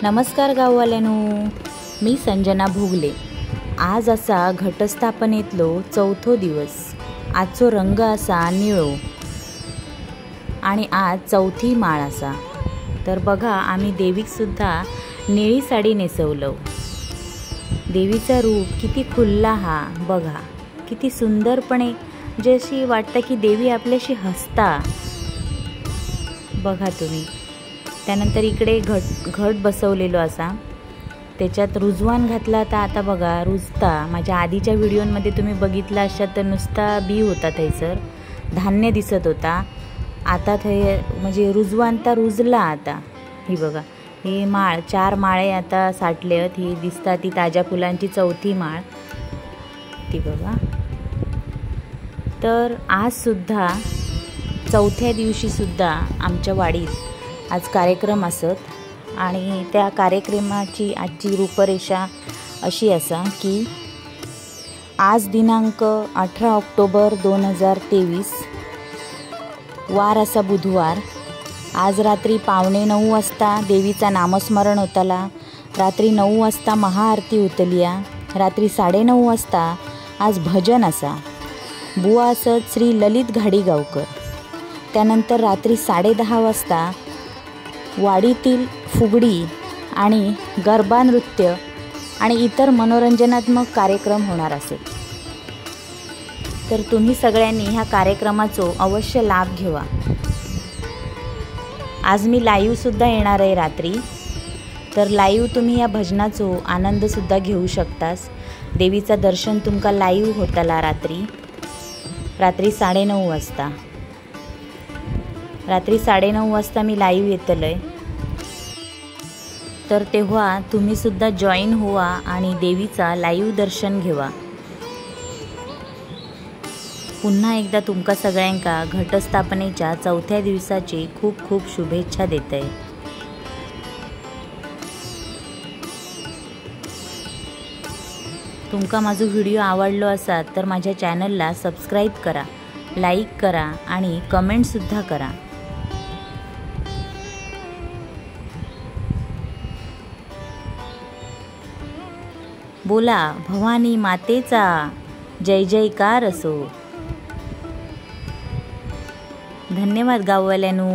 नमस्कार गाववाल्यांनो, मी संजना भोगले। आज असा घटस्थापनेतलो चौथो दिवस। आजचो रंग असा निळो आणि आज चौथी माळ असा। तर बघा, आम्ही देवीक सुद्धा निळी साडी नेसवलो। देवीचा रूप किती खुल्ला हा बघा, किती सुंदरपणे जशी वाटतं की देवी आपल्याशी हसता बघा तुम्ही। त्यानंतर इकडे घट बसवलेलो असा, त्याच्यात रुजवान घातला। तर आता बघा रुजता, माझ्या आधीच्या व्हिडिओमध्ये तुम्ही बघितला असाल तर नुसता बी होता, थैसर धान्य दिसत होता। आता थै म्हणजे रुजवान तर रुजला। आता ही बघा, ही माळ 4 माळे आता साठलेत। ही दिसता ती ताज्या फुलांची चौथी माळ ती बघा। तर आज सुद्धा चौथ्या दिवशी सुद्धा आमच्या वाडीत आज कार्यक्रम असत आणि त्या कार्यक्रमाची आजची रूपरेषा अशी असा की आज दिनांक 18 ऑक्टोबर 2023 वार असा बुधवार। आज रात्री 8:45 वाजता देवीचा नामस्मरण होताला। रात्री 9 वाजता महाआरती होतलिया। रात्री 9:30 वाजता आज भजन असा। बुवा असत श्री ललित घाडीगावकर। त्यानंतर रात्री 10:30 वाजता वाडीतील फुगडी आणि गरबा नृत्य आणि इतर मनोरंजनात्मक कार्यक्रम होणार असेल। तर तुम्ही सगळ्यांनी ह्या कार्यक्रमाचो अवश्य लाभ घ्यावा। आज मी लाईव्ह सुद्धा येणार आहे रात्री। तर लाईव्ह तुम्ही या भजनाचो आनंद सुद्धा घेऊ शकतास। देवीचा दर्शन तुमका लाईव्ह होताला रात्री 9:30 वाजता। रात्री 9:30 वाजता मी लाईव्ह येतलोय। तर तेव्हा तुम्ही सुद्धा जॉईन व्हा आणि देवीचा लाईव्ह दर्शन घेवा। पुन्हा एकदा तुमका सगळ्यांका घटस्थापनेच्या चौथ्या दिवसाची खूप खूप शुभेच्छा देते। तुमका माझा व्हिडिओ आवडलो असात तर माझ्या चॅनलला सबस्क्राईब करा, लाईक करा आणि कमेंट सुद्धा करा। बोला भवानी मातेचा जय जयकार असो। धन्यवाद गाववाल्यांनो।